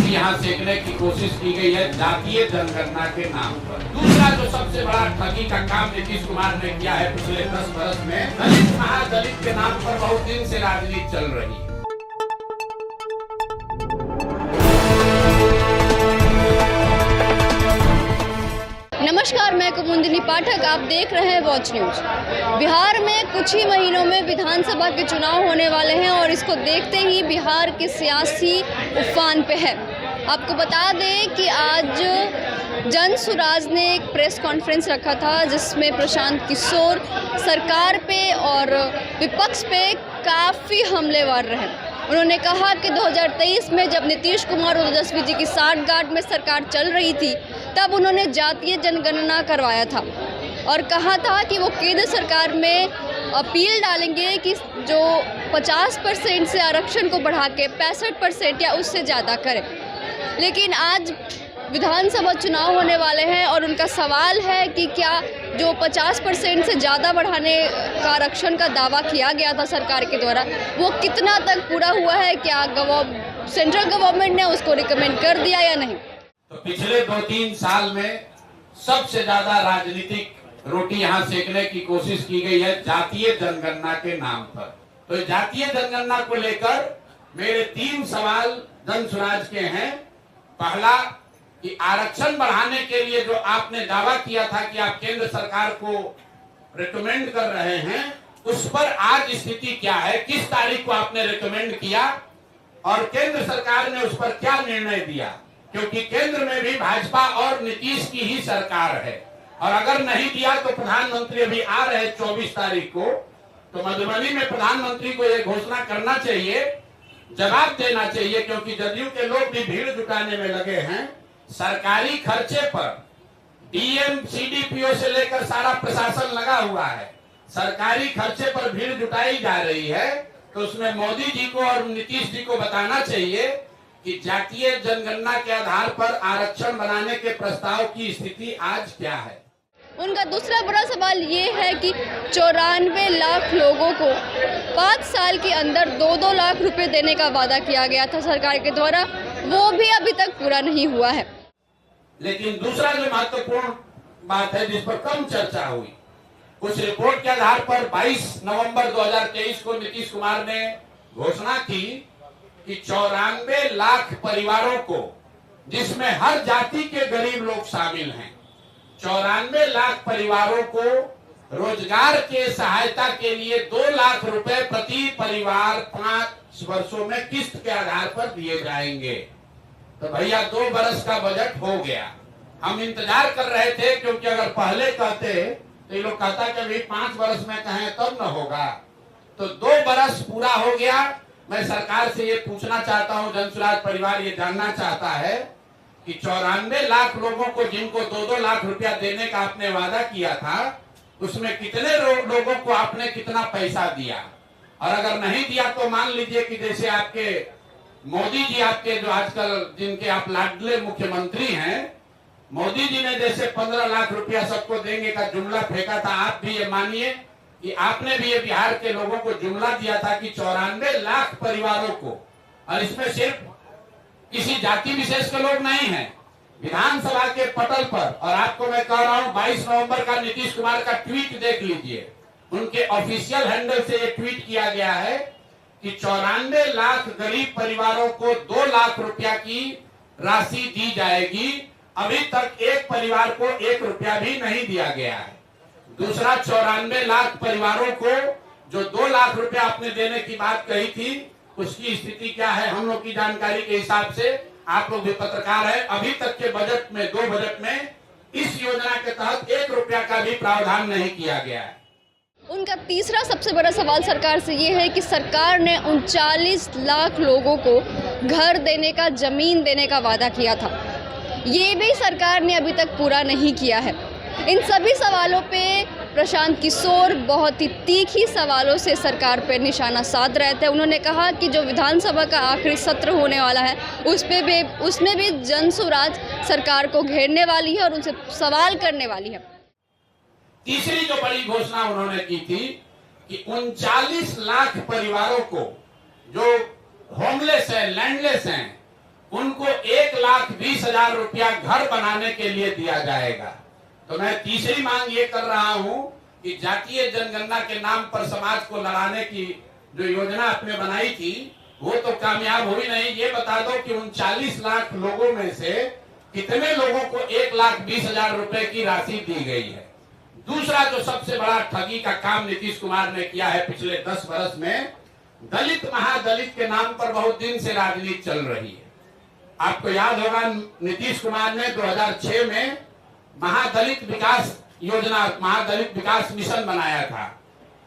रोटी यहाँ सेकने की कोशिश की गई है जातीय जनगणना के नाम पर। दूसरा जो सबसे बड़ा ठगी का काम नीतीश कुमार ने किया है पिछले 10 वर्ष में, दलित महादलित के नाम पर बहुत दिन से राजनीति चल रही है। नमस्कार, मैं कुमुदिनी पाठक, आप देख रहे हैं वॉच न्यूज। बिहार में कुछ ही महीनों में विधानसभा के चुनाव होने वाले हैं और इसको देखते ही बिहार के सियासी उफान पे है। आपको बता दें कि आज जनसुराज ने एक प्रेस कॉन्फ्रेंस रखा था जिसमें प्रशांत किशोर सरकार पे और विपक्ष पे काफ़ी हमलेवार रहे। उन्होंने कहा कि 2023 में जब नीतीश कुमार और ओजस्वी जी की साठगांठ में सरकार चल रही थी तब उन्होंने जातीय जनगणना करवाया था और कहा था कि वो केंद्र सरकार में अपील डालेंगे कि जो 50% से आरक्षण को बढ़ा के 65% या उससे ज़्यादा करें। लेकिन आज विधानसभा चुनाव होने वाले हैं और उनका सवाल है कि क्या जो 50% से ज़्यादा बढ़ाने का आरक्षण का दावा किया गया था सरकार के द्वारा वो कितना तक पूरा हुआ है, क्या सेंट्रल गवर्नमेंट ने उसको रिकमेंड कर दिया या नहीं। तो पिछले 2-3 साल में सबसे ज्यादा राजनीतिक रोटी यहाँ सेकने की कोशिश की गई है जातीय जनगणना के नाम पर। तो जातीय जनगणना को लेकर मेरे 3 सवाल जनसुराज के हैं। पहला कि आरक्षण बढ़ाने के लिए जो आपने दावा किया था कि आप केंद्र सरकार को रिकमेंड कर रहे हैं, उस पर आज स्थिति क्या है? किस तारीख को आपने रिकमेंड किया और केंद्र सरकार ने उस पर क्या निर्णय दिया? क्योंकि केंद्र में भी भाजपा और नीतीश की ही सरकार है और अगर नहीं दिया तो प्रधानमंत्री अभी आ रहे 24 तारीख को, तो मधुबनी में प्रधानमंत्री को यह घोषणा करना चाहिए, जवाब देना चाहिए, क्योंकि जदयू के लोग भी भीड़ जुटाने में लगे हैं। सरकारी खर्चे पर डीएम सीडीपीओ से लेकर सारा प्रशासन लगा हुआ है, सरकारी खर्चे पर भीड़ जुटाई जा रही है। तो उसमें मोदी जी को और नीतीश जी को बताना चाहिए कि जातीय जनगणना के आधार पर आरक्षण बनाने के प्रस्ताव की स्थिति आज क्या है। उनका दूसरा बड़ा सवाल ये है कि 94 लाख लोगों को 5 साल के अंदर 2-2 लाख रुपए देने का वादा किया गया था सरकार के द्वारा, वो भी अभी तक पूरा नहीं हुआ है। लेकिन दूसरा जो महत्वपूर्ण बात है जिस पर कम चर्चा हुई, उस रिपोर्ट के आधार पर 22 नवंबर 2023 को नीतीश कुमार ने घोषणा की कि 94 लाख परिवारों को, जिसमें हर जाति के गरीब लोग शामिल हैं, 94 लाख परिवारों को रोजगार के सहायता के लिए 2 लाख रुपए प्रति परिवार 5 वर्षों में किस्त के आधार पर दिए जाएंगे। तो भैया 2 बरस का बजट हो गया। हम इंतजार कर रहे थे, क्योंकि अगर पहले कहते तो ये लोग कहता कि अभी 5 बरस में कहें तब न होगा। तो 2 बरस पूरा हो गया। मैं सरकार से ये पूछना चाहता हूं, जनसुराज परिवार ये जानना चाहता है कि 94 लाख लोगों को जिनको 2-2 लाख रुपया देने का आपने वादा किया था, उसमें कितने लोगों को आपने कितना पैसा दिया? और अगर नहीं दिया तो मान लीजिए कि जैसे आपके मोदी जी, आपके जो आजकल जिनके आप लाडले मुख्यमंत्री हैं, मोदी जी ने जैसे 15 लाख रुपया सबको देंगे का जुमला फेंका था, आप भी ये मानिए कि आपने भी ये बिहार के लोगों को जुमला दिया था कि 94 लाख परिवारों को, और इसमें सिर्फ किसी जाति विशेष के लोग नहीं हैं, विधानसभा के पटल पर। और आपको मैं कह रहा हूं 22 नवंबर का नीतीश कुमार का ट्वीट देख लीजिए, उनके ऑफिशियल हैंडल से ये ट्वीट किया गया है कि 94 लाख गरीब परिवारों को 2 लाख रुपया की राशि दी जाएगी। अभी तक एक परिवार को 1 रुपया भी नहीं दिया गया है। दूसरा, 94 लाख परिवारों को जो 2 लाख रुपया आपने देने की बात कही थी, उसकी स्थिति क्या है? हम लोग की जानकारी के हिसाब से, आप लोग भी पत्रकार हैं, अभी तक के बजट में, 2 बजट में इस योजना के तहत 1 रुपया का भी प्रावधान नहीं किया गया है। उनका तीसरा सबसे बड़ा सवाल सरकार से ये है कि सरकार ने 39 लाख लोगों को घर देने का, जमीन देने का वादा किया था, ये भी सरकार ने अभी तक पूरा नहीं किया है। इन सभी सवालों पे प्रशांत किशोर बहुत ही तीखी सवालों से सरकार पर निशाना साध रहे थे। उन्होंने कहा कि जो विधानसभा का आखिरी सत्र होने वाला है उसमें भी जनसुराज सरकार को घेरने वाली है और उनसे सवाल करने वाली है। तीसरी जो बड़ी घोषणा उन्होंने की थी कि 39 लाख परिवारों को जो होमलेस है, लैंडलेस हैं, उनको 1 2,20,000 रुपया घर बनाने के लिए दिया जाएगा। तो मैं तीसरी मांग ये कर रहा हूं कि जातीय जनगणना के नाम पर समाज को लड़ाने की जो योजना आपने बनाई थी वो तो कामयाब हुई नहीं। ये बता दो कि उन 40 लाख लोगों में से कितने लोगों को 1,20,000 रुपए की राशि दी गई है। दूसरा जो सबसे बड़ा ठगी का काम नीतीश कुमार ने किया है पिछले 10 वर्ष में, दलित महादलित के नाम पर बहुत दिन से राजनीति चल रही है। आपको याद होगा नीतीश कुमार ने 2006 में महादलित विकास योजना, महादलित विकास मिशन बनाया था।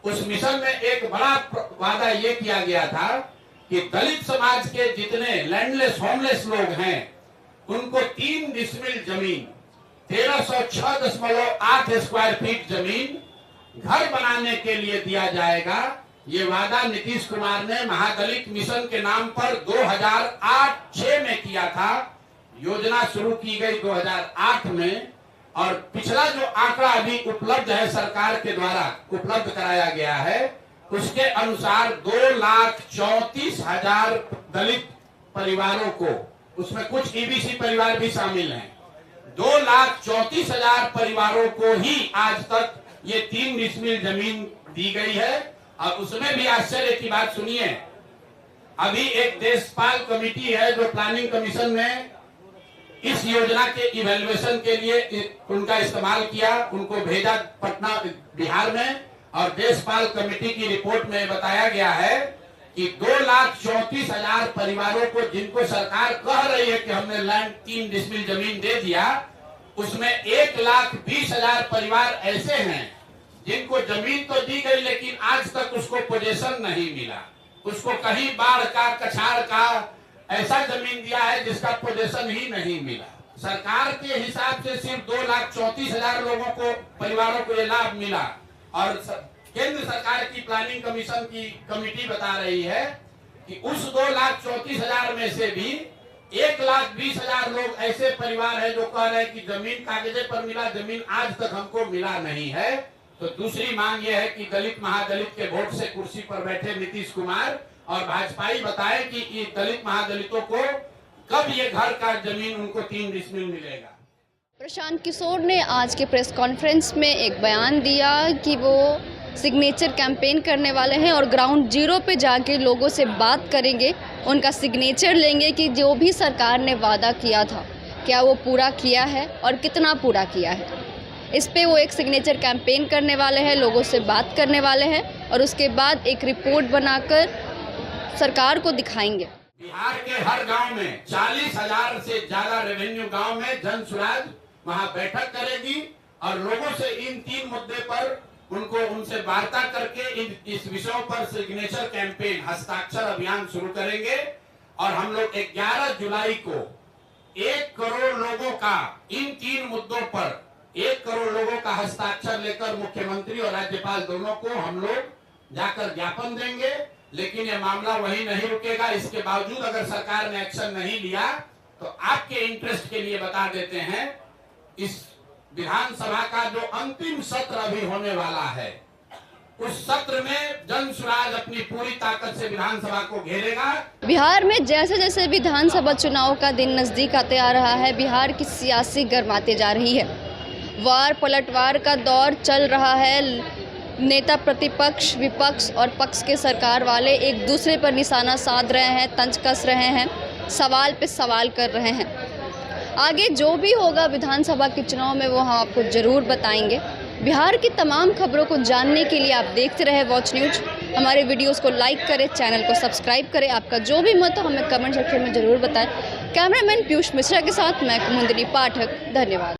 उस मिशन में एक बड़ा वादा ये किया गया था कि दलित समाज के जितने लैंडलेस होमलेस लोग हैं उनको 3 डिसमिल जमीन, 1306.8 स्क्वायर फीट जमीन घर बनाने के लिए दिया जाएगा। ये वादा नीतीश कुमार ने महादलित मिशन के नाम पर 2008-06 में किया था। योजना शुरू की गई 2008 में और पिछला जो आंकड़ा अभी उपलब्ध है, सरकार के द्वारा उपलब्ध कराया गया है, उसके अनुसार 2,34,000 दलित परिवारों को, उसमें कुछ ईबीसी परिवार भी शामिल हैं, 2,34,000 परिवारों को ही आज तक ये 3 डिसमिल जमीन दी गई है। और उसमें भी आश्चर्य की बात सुनिए, अभी एक देशपाल कमेटी है जो प्लानिंग कमीशन ने इस योजना के इवैल्यूएशन के लिए उनका इस्तेमाल किया, उनको भेजा पटना बिहार में, और देशपाल कमेटी की रिपोर्ट में बताया गया है कि 2,34,000 परिवारों को जिनको सरकार कह रही है कि हमने लैंड 3 डिसमिल जमीन दे दिया, उसमें 1,20,000 परिवार ऐसे हैं जिनको जमीन तो दी गई लेकिन आज तक उसको पोजेशन नहीं मिला। उसको कहीं बाढ़ का, कछाड़ का ऐसा जमीन दिया है जिसका पोजेशन ही नहीं मिला। सरकार के हिसाब से सिर्फ 2,34,000 लोगों को, परिवारों को ये लाभ मिला और केंद्र सरकार की प्लानिंग कमीशन की कमेटी बता रही है कि उस 2,34,000 में से भी 1,20,000 लोग ऐसे परिवार है जो कह रहे हैं कि जमीन कागजे पर मिला, जमीन आज तक हमको मिला नहीं है। तो दूसरी मांग यह है कि दलित महादलित के वोट से कुर्सी पर बैठे नीतीश कुमार और भाजपाई बताएं कि ये दलित महादलितों को कब ये घर का जमीन उनको 3 डिसमिल मिलेगा। प्रशांत किशोर ने आज के प्रेस कॉन्फ्रेंस में एक बयान दिया कि वो सिग्नेचर कैंपेन करने वाले हैं और ग्राउंड जीरो पे जाके लोगों से बात करेंगे, उनका सिग्नेचर लेंगे कि जो भी सरकार ने वादा किया था क्या वो पूरा किया है और कितना पूरा किया है। इस पे वो एक सिग्नेचर कैंपेन करने वाले हैं, लोगों से बात करने वाले हैं और उसके बाद एक रिपोर्ट बनाकर सरकार को दिखाएंगे। बिहार के हर गांव में 40,000 से ज्यादा रेवेन्यू गांव में जन सुराज वहां बैठक करेगी और लोगों से इन 3 मुद्दे पर उनसे वार्ता करके इस विषयों पर सिग्नेचर कैंपेन, हस्ताक्षर अभियान शुरू करेंगे। और हम लोग 11 जुलाई को 1 करोड़ लोगों का इन 3 मुद्दों पर 1 करोड़ लोगों का हस्ताक्षर लेकर मुख्यमंत्री और राज्यपाल दोनों को हम लोग जाकर ज्ञापन देंगे। लेकिन यह मामला वही नहीं रुकेगा। इसके बावजूद अगर सरकार ने एक्शन नहीं लिया तो आपके इंटरेस्ट के लिए बता देते हैं, इस विधानसभा का जो अंतिम सत्र अभी होने वाला है, उस सत्र में जन सुराज अपनी पूरी ताकत से विधानसभा को घेरेगा। बिहार में जैसे जैसे विधानसभा चुनाव का दिन नजदीक आते आ रहा है, बिहार की सियासी गर्माते जा रही है। वार पलटवार का दौर चल रहा है। नेता प्रतिपक्ष, विपक्ष और पक्ष के सरकार वाले एक दूसरे पर निशाना साध रहे हैं, तंज कस रहे हैं, सवाल पे सवाल कर रहे हैं। आगे जो भी होगा विधानसभा के चुनाव में वो हम आपको ज़रूर बताएंगे। बिहार की तमाम खबरों को जानने के लिए आप देखते रहे वॉच न्यूज। हमारे वीडियोस को लाइक करें, चैनल को सब्सक्राइब करें। आपका जो भी मत हो हमें कमेंट सेक्शन में ज़रूर बताएं। कैमरामैन पीयूष मिश्रा के साथ मैं कुमुदिनी पाठक, धन्यवाद।